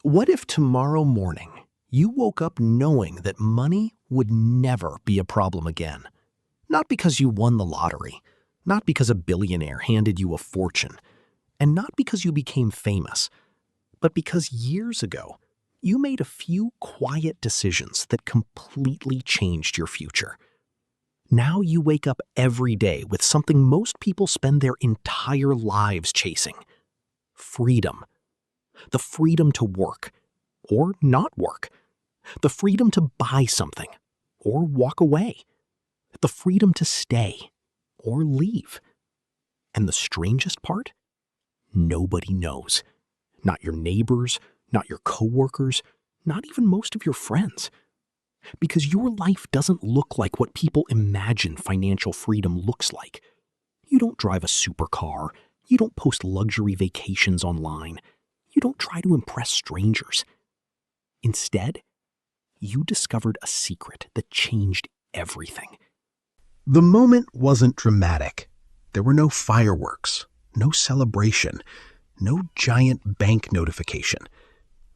What if tomorrow morning you woke up knowing that money would never be a problem again? Not because you won the lottery, not because a billionaire handed you a fortune, and not because you became famous, but because years ago you made a few quiet decisions that completely changed your future. Now you wake up every day with something most people spend their entire lives chasing: freedom. The freedom to work, or not work. The freedom to buy something, or walk away. The freedom to stay, or leave. And the strangest part? Nobody knows. Not your neighbors, not your coworkers, not even most of your friends. Because your life doesn't look like what people imagine financial freedom looks like. You don't drive a supercar. You don't post luxury vacations online. You don't try to impress strangers. Instead, you discovered a secret that changed everything. The moment wasn't dramatic. There were no fireworks, no celebration, no giant bank notification.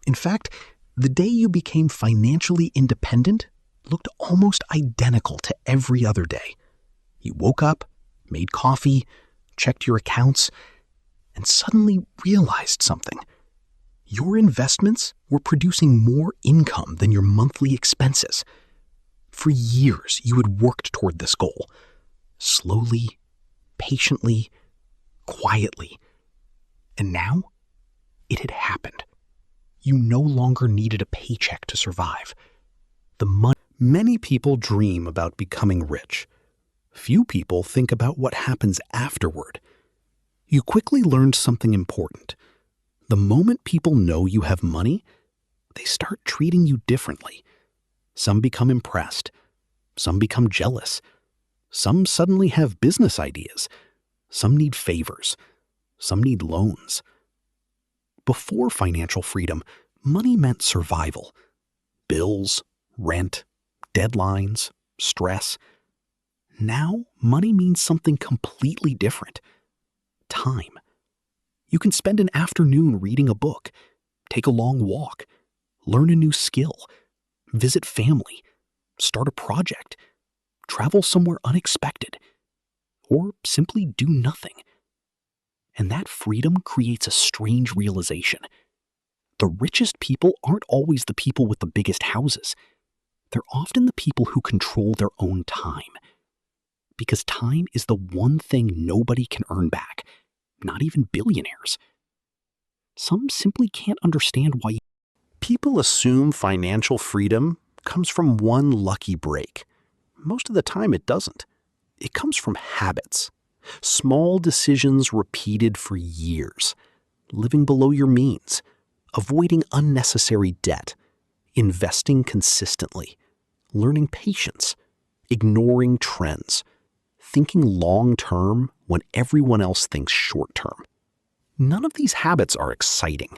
In fact, the day you became financially independent looked almost identical to every other day. You woke up, made coffee, checked your accounts, and suddenly realized something. Your investments were producing more income than your monthly expenses. For years, you had worked toward this goal. Slowly, patiently, quietly. And now, it had happened. You no longer needed a paycheck to survive. The money. Many people dream about becoming rich. Few people think about what happens afterward. You quickly learned something important. The moment people know you have money, they start treating you differently. Some become impressed. Some become jealous. Some suddenly have business ideas. Some need favors. Some need loans. Before financial freedom, money meant survival. Bills, rent, deadlines, stress. Now, money means something completely different. Time. You can spend an afternoon reading a book, take a long walk, learn a new skill, visit family, start a project, travel somewhere unexpected, or simply do nothing. And that freedom creates a strange realization. The richest people aren't always the people with the biggest houses. They're often the people who control their own time. Because time is the one thing nobody can earn back. Not even billionaires. Some simply can't understand why. People assume financial freedom comes from one lucky break. Most of the time it doesn't. It comes from habits. Small decisions repeated for years. Living below your means. Avoiding unnecessary debt. Investing consistently. Learning patience. Ignoring trends. Thinking long-term when everyone else thinks short-term. None of these habits are exciting.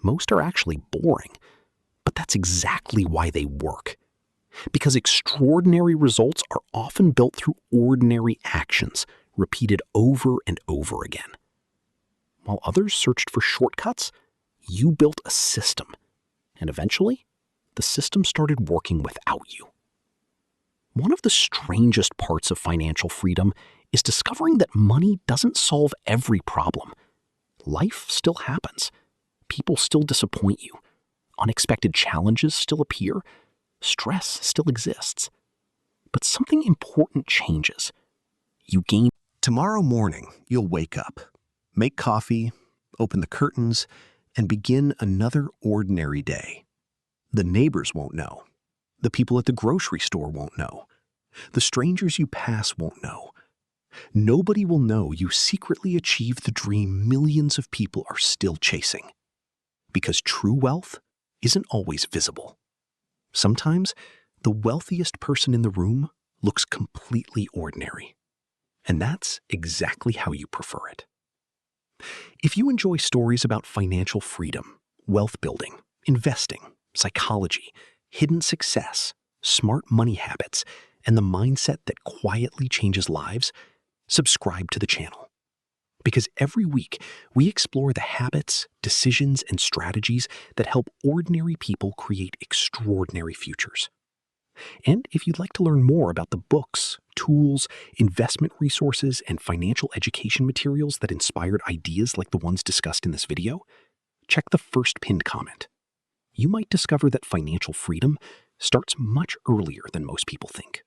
Most are actually boring. But that's exactly why they work. Because extraordinary results are often built through ordinary actions, repeated over and over again. While others searched for shortcuts, you built a system. And eventually, the system started working without you. One of the strangest parts of financial freedom is discovering that money doesn't solve every problem. Life still happens. People still disappoint you. Unexpected challenges still appear. Stress still exists. But something important changes. You gain. Tomorrow morning, you'll wake up, make coffee, open the curtains, and begin another ordinary day. The neighbors won't know. The people at the grocery store won't know. The strangers you pass won't know. Nobody will know you secretly achieved the dream millions of people are still chasing. Because true wealth isn't always visible. Sometimes, the wealthiest person in the room looks completely ordinary. And that's exactly how you prefer it. If you enjoy stories about financial freedom, wealth building, investing, psychology, hidden success, smart money habits, and the mindset that quietly changes lives, subscribe to the channel. because every week we explore the habits, decisions, and strategies that help ordinary people create extraordinary futures. And if you'd like to learn more about the books, tools, investment resources, and financial education materials that inspired ideas like the ones discussed in this video, check the first pinned comment. You might discover that financial freedom starts much earlier than most people think.